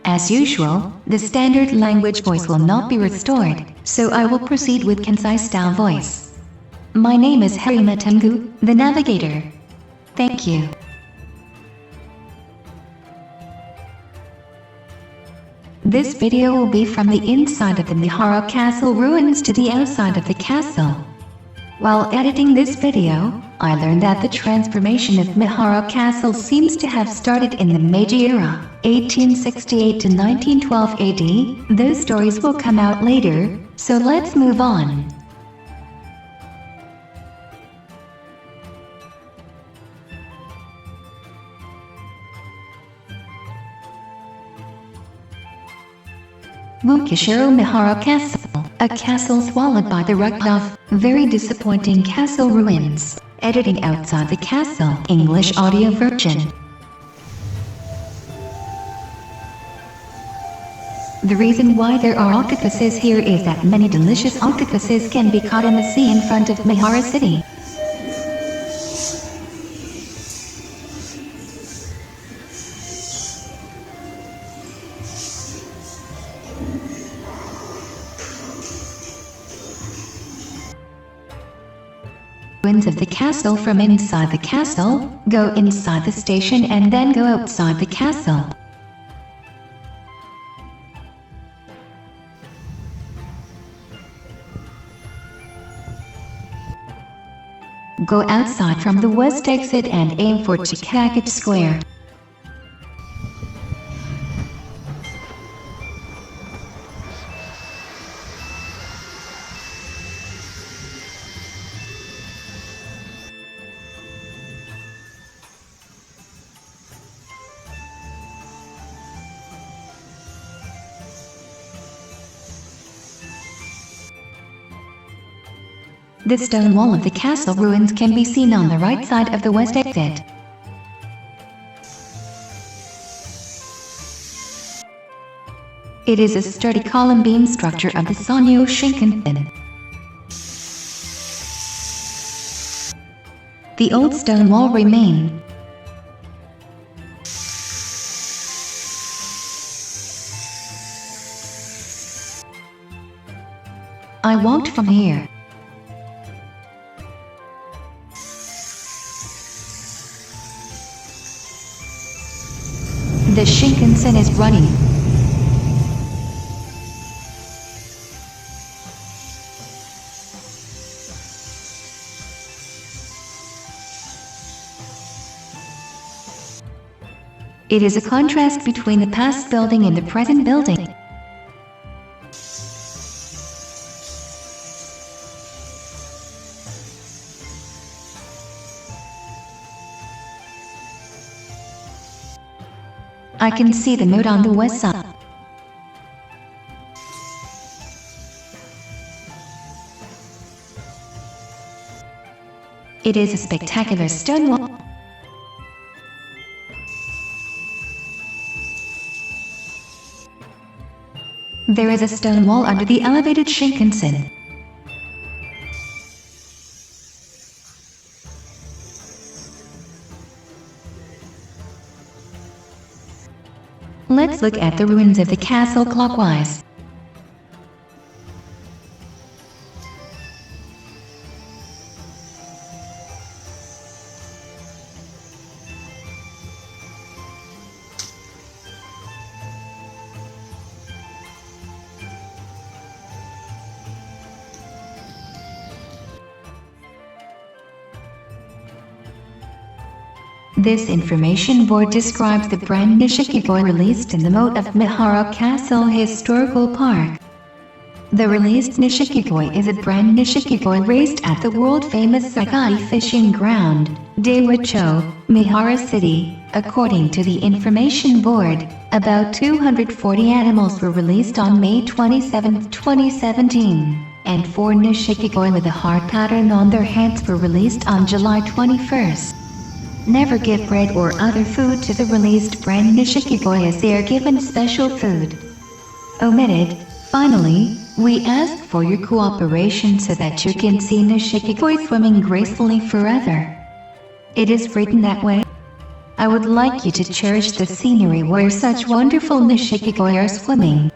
As usual, the standard language voice will not be restored, so I will proceed with concise style voice. My name is Harima Tengu, the navigator. Thank you. This video will be from the inside of the Mihara Castle Ruins to the outside of the castle. While editing this video, I learned that the transformation of Mihara Castle seems to have started in the Meiji era, 1868 to 1912 AD. Those stories will come out later, so let's move on. Fukuyama Mihara Castle, a castle swallowed by the rock of very disappointing castle ruins. Editing outside the castle, English audio version. The reason why there are octopuses here is that many delicious octopuses can be caught in the sea in front of Mihara City. Ruins of the castle. From inside the castle, go inside the station and then go outside the castle. Go outside from the west exit and aim for Chikagate Square. The stone wall of the castle ruins can be seen on the right side of the west exit. It is a sturdy column beam structure of the Sanyo Shinkansen. The old stone wall remains. I walked from here. The Shinkansen is running. It is a contrast between the past building and the present building. I can see the moat on the west side. It is a spectacular stone wall. There is a stone wall under the elevated Shinkansen. Let's look at the ruins of the castle clockwise. This information board describes the brand Nishikigoi released in the moat of Mihara Castle Historical Park. The released Nishikigoi is a brand Nishikigoi raised at the world-famous Sakai fishing ground, Daiwacho, Mihara City. According to the information board, about 240 animals were released on May 27, 2017, and 4 Nishikigoi with a heart pattern on their heads were released on July 21st. Never give bread or other food to the released brand Nishikigoi as they are given special food. Omitted. Finally, we ask for your cooperation so that you can see Nishikigoi swimming gracefully forever. It is written that way. I would like you to cherish the scenery where such wonderful nishikigoi are swimming.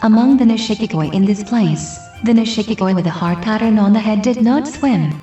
Among the nishikigoi in this place, the nishikigoi with a heart pattern on the head did not swim.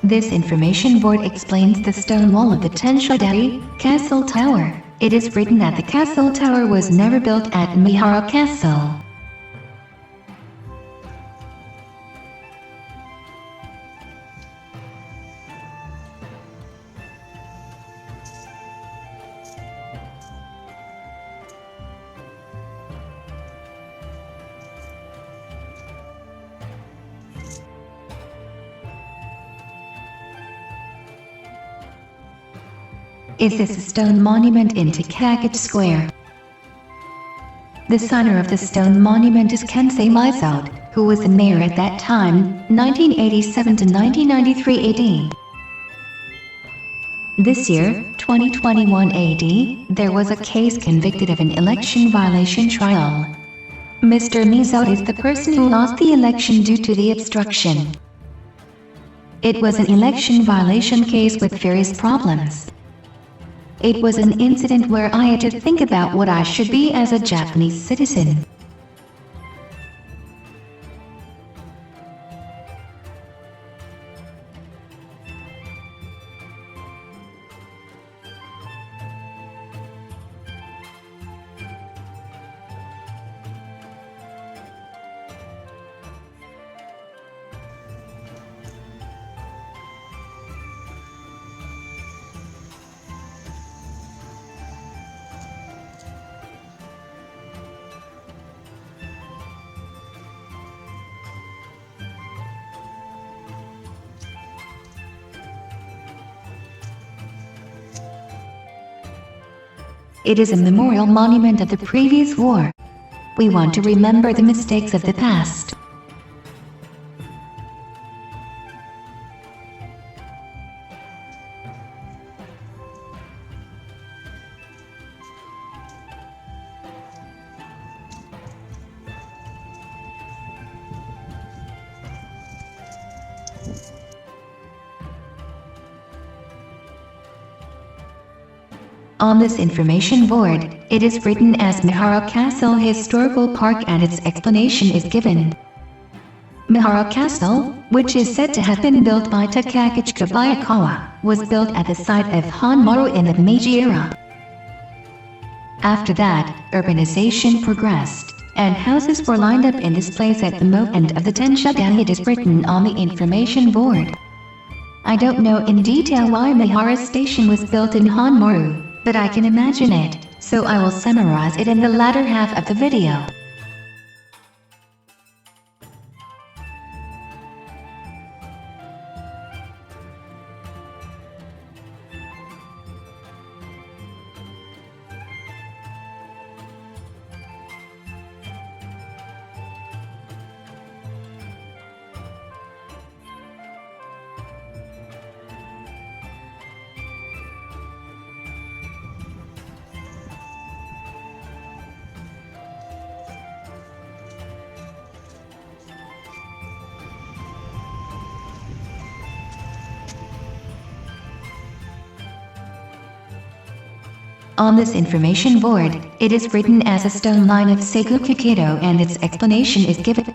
This information board explains the stone wall of the Tenshadai Castle Tower. It is written that the castle tower was never built at Mihara Castle. Is this a stone monument in Takagi Square? The signer of the stone monument is Kensei Misato, who was the mayor at that time, 1987 to 1993 AD. This year, 2021 AD, there was a case convicted of an election violation trial. Mr. Misato is the person who lost the election due to the obstruction. It was an election violation case with various problems. It was an incident where I had to think about what I should be as a Japanese citizen. It is a memorial monument of the previous war. We want to remember the mistakes of the past. On this information board, it is written as Mihara Castle Historical Park and its explanation is given. Mihara Castle, which is said to have been built by Takakichika Bayakawa, was built at the site of Honmaru in the Meiji era. After that, urbanization progressed, and houses were lined up in this place at the moat end of the Tenshadai. It is written on the information board. I don't know in detail why Mihara Station was built in Honmaru, but I can imagine it, so I will summarize it in the latter half of the video. On this information board, it is written as a stone line of Seigo Kikido and its explanation is given.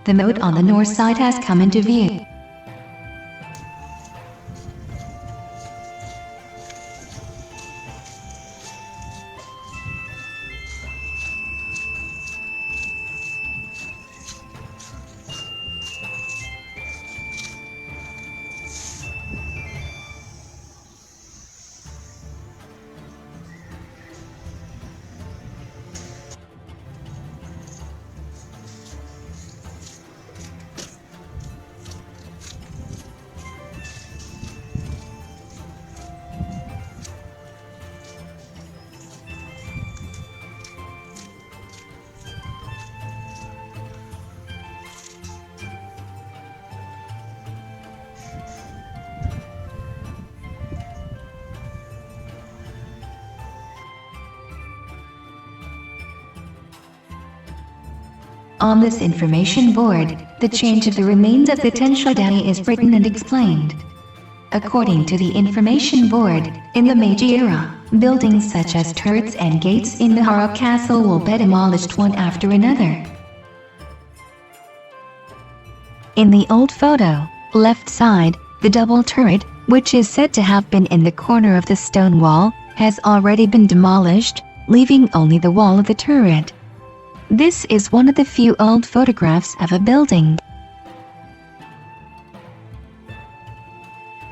The moat on the north side has come into view. On this information board, the change of the remains of the Tenshodai is written and explained. According to the information board, in the Meiji era, buildings such as turrets and gates in Mihara Castle will be demolished one after another. In the old photo, left side, the double turret, which is said to have been in the corner of the stone wall, has already been demolished, leaving only the wall of the turret. This is one of the few old photographs of a building.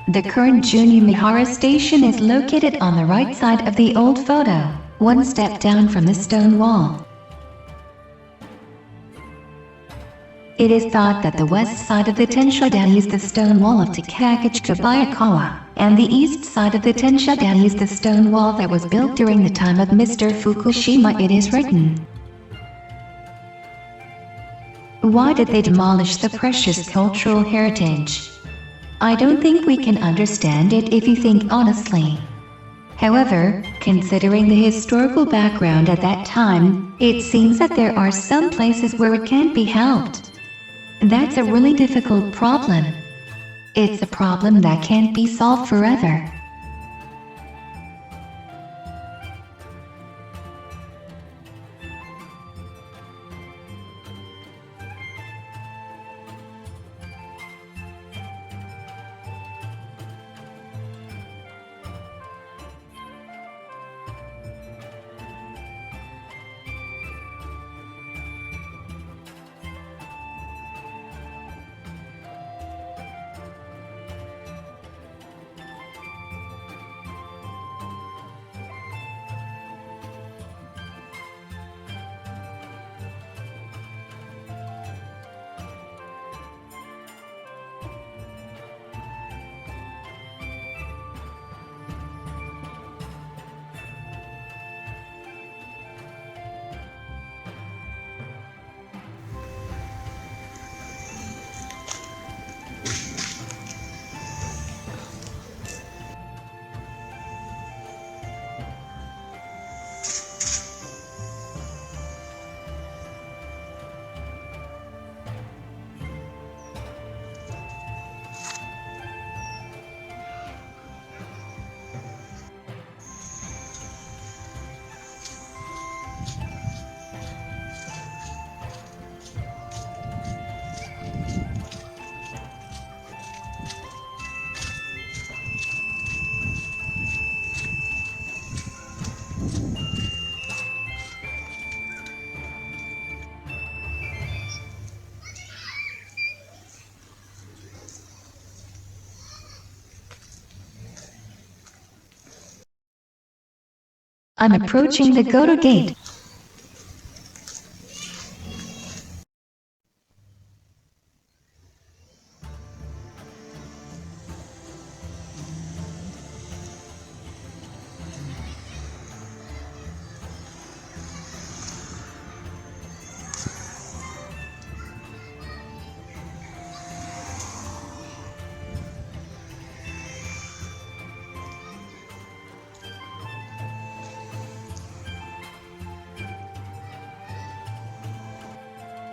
The current Junior Mihara Station is located on the right side of the old photo, one step down from the stone wall. It is thought that the west side of the Tenshodai is the stone wall of Takagichika Bayakawa, and the east side of the Tenshodai is the stone wall that was built during the time of Mr. Fukushima. It is written. Why did they demolish the precious cultural heritage? I don't think we can understand it if you think honestly. However, considering the historical background at that time, it seems that there are some places where it can't be helped. That's a really difficult problem. It's a problem that can't be solved forever. I'm approaching the Goto Gate.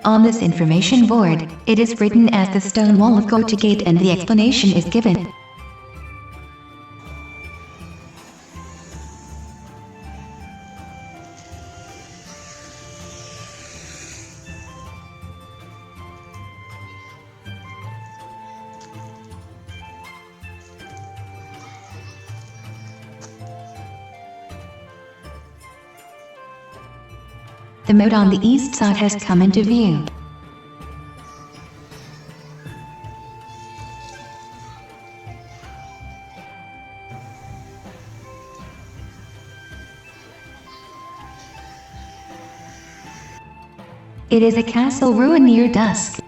On this information board, it is written as the stone wall of Goto Gate and the explanation is given. The moat on the east side has come into view. It is a castle ruin near dusk.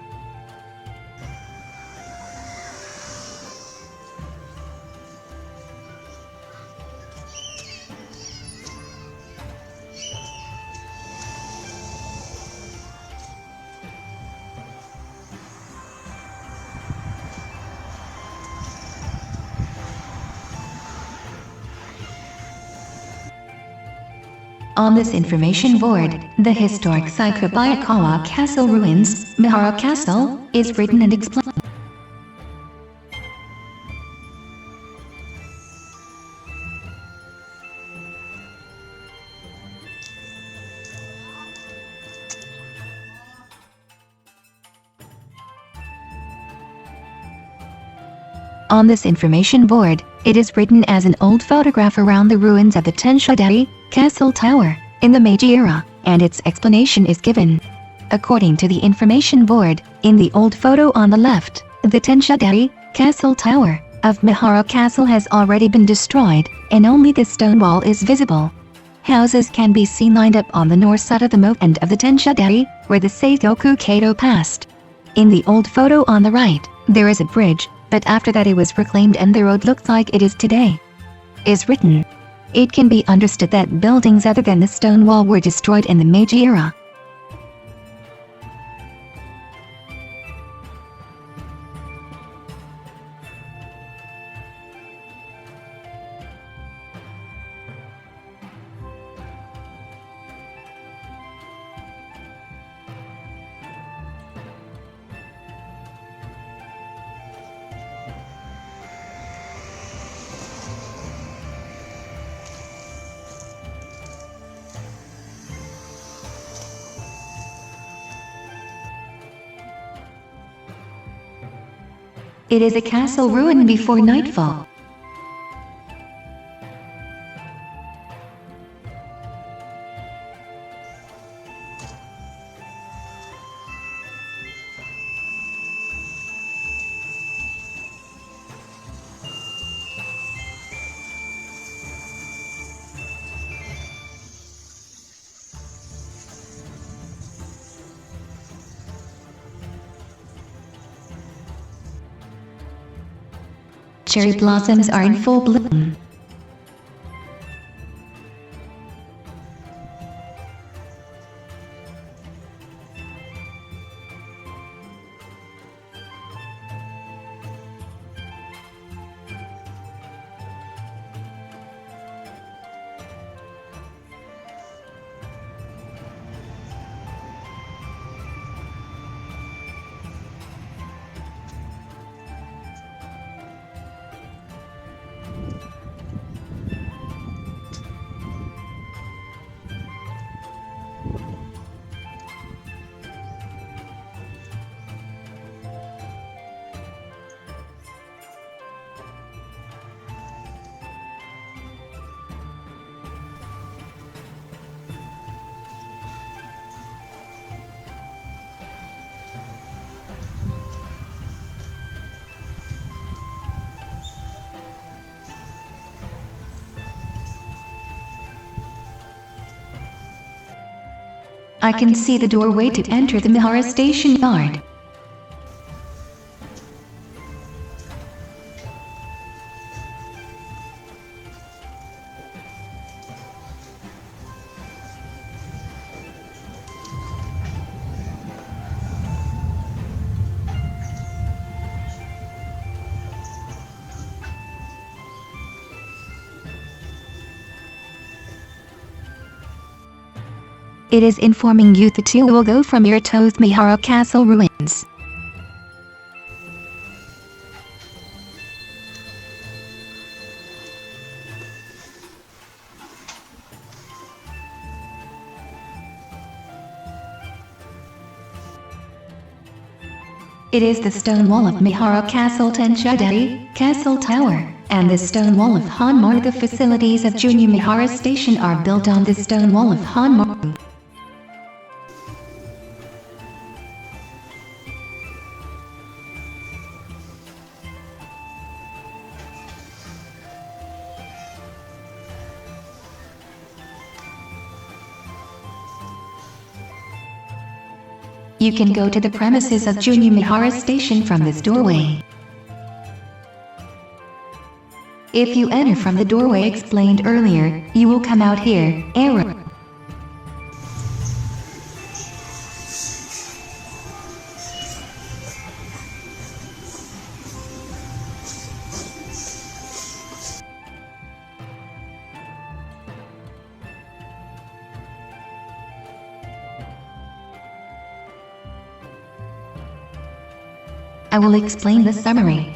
On this information board, the historic Fukuyama Castle Ruins, Mihara Castle, is written and explained. On this information board, it is written as an old photograph around the ruins of the Tensha Castle Tower in the Meiji era, and its explanation is given. According to the information board, in the old photo on the left, the Tensha Castle Tower of Mihara Castle has already been destroyed, and only the stone wall is visible. Houses can be seen lined up on the north side of the moat end of the Tensha where the Seigoku Kato passed. In the old photo on the right, there is a bridge, but after that it was reclaimed and the road looks like it is today. Is written. It can be understood that buildings other than the stone wall were destroyed in the Meiji era. It is a castle ruin before nightfall. Cherry blossoms are in full bloom. I can see the doorway to enter the Mihara Station yard. It is informing you that you will go from here to Mihara Castle Ruins. It is the stone wall of Mihara Castle Tenshadai, Castle Tower, and the stone wall of Hanmaru. The facilities of Junior Mihara Station are built on the stone wall of Hanmaru. You can go to the premises of Junior Mihara Station from this doorway. If you enter from the doorway explained earlier, you will come out here, error. I will explain the summary.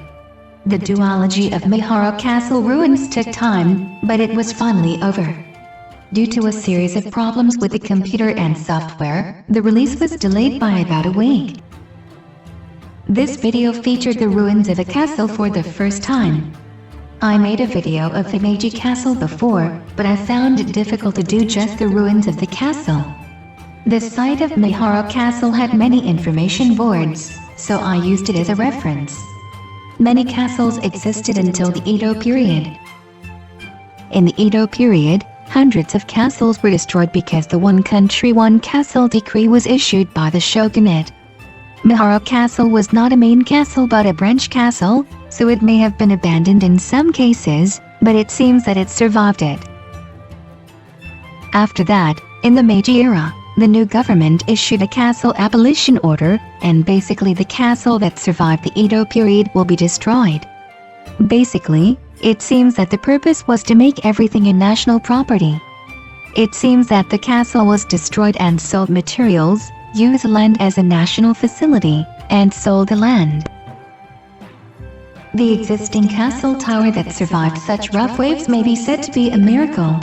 The duology of Mihara Castle Ruins took time, but it was finally over. Due to a series of problems with the computer and software, the release was delayed by about a week. This video featured the ruins of a castle for the first time. I made a video of the Meiji Castle before, but I found it difficult to do just the ruins of the castle. The site of Mihara Castle had many information boards, so I used it as a reference. Many castles existed until the Edo period. In the Edo period, hundreds of castles were destroyed because the one country one castle decree was issued by the shogunate. Mihara Castle was not a main castle but a branch castle, so it may have been abandoned in some cases, but it seems that it survived it. After that, in the Meiji era, the new government issued a castle abolition order, and basically the castle that survived the Edo period will be destroyed. Basically, it seems that the purpose was to make everything a national property. It seems that the castle was destroyed and sold materials, used land as a national facility, and sold the land. The existing castle tower that survived such rough waves may be said to be a miracle.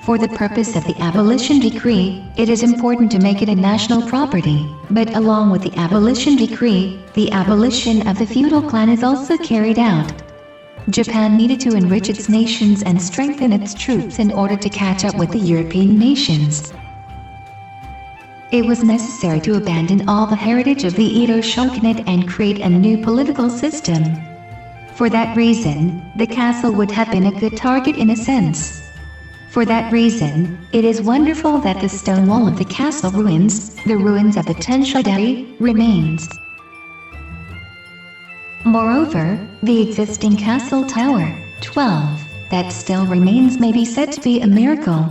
For the purpose of the abolition decree, it is important to make it a national property, but along with the abolition decree, the abolition of the feudal clan is also carried out. Japan needed to enrich its nations and strengthen its troops in order to catch up with the European nations. It was necessary to abandon all the heritage of the Edo shogunate and create a new political system. For that reason, the castle would have been a good target in a sense. For that reason, it is wonderful that the stone wall of the castle ruins, the ruins of the Tenshadai, remains. Moreover, the existing castle tower, 12, that still remains may be said to be a miracle.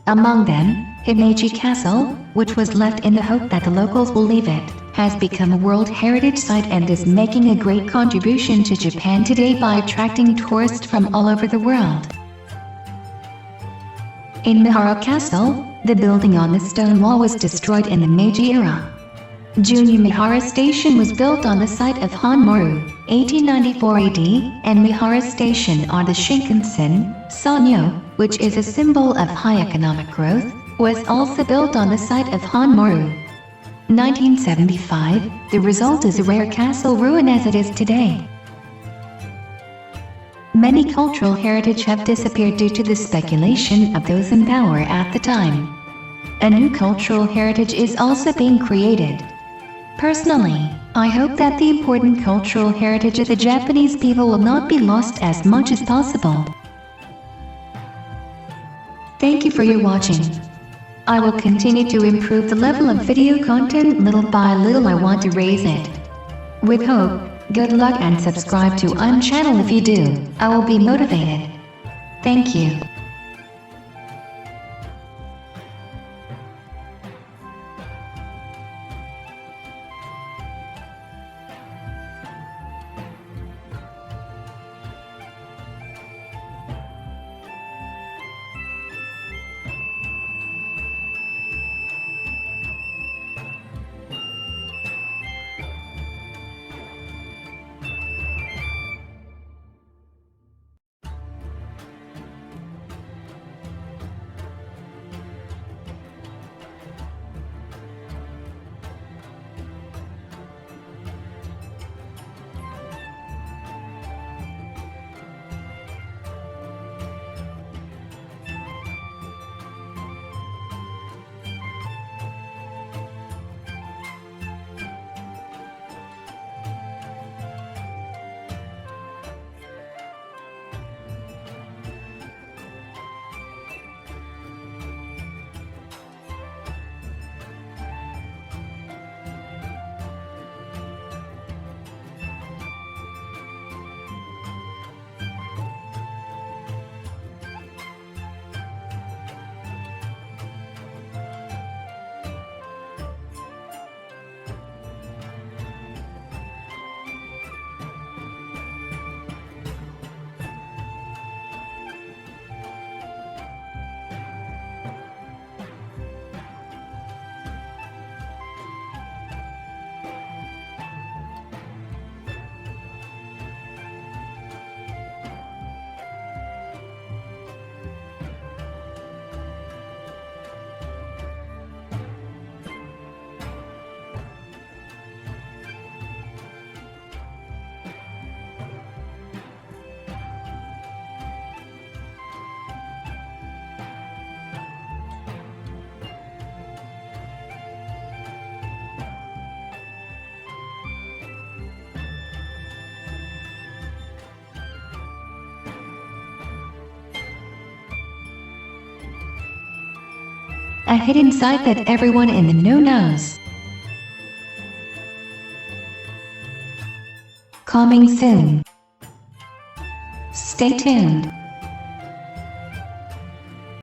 Among them, Himeji Castle, which was left in the hope that the locals will leave it, has become a World Heritage Site and is making a great contribution to Japan today by attracting tourists from all over the world. In Mihara Castle, the building on the stone wall was destroyed in the Meiji era. Junior Mihara Station was built on the site of Hanmaru, 1894 AD, and Mihara Station on the Shinkansen, Sanyo, which is a symbol of high economic growth, was also built on the site of Hanmaru. 1975, the result is a rare castle ruin as it is today. Many cultural heritage have disappeared due to the speculation of those in power at the time. A new cultural heritage is also being created. Personally, I hope that the important cultural heritage of the Japanese people will not be lost as much as possible. Thank you for your watching. I will continue to improve the level of video content little by little. I want to raise it. With hope, good luck and subscribe to my channel if you do. I will be motivated. Thank you. a hidden site that everyone in the know knows. Coming soon. Stay tuned.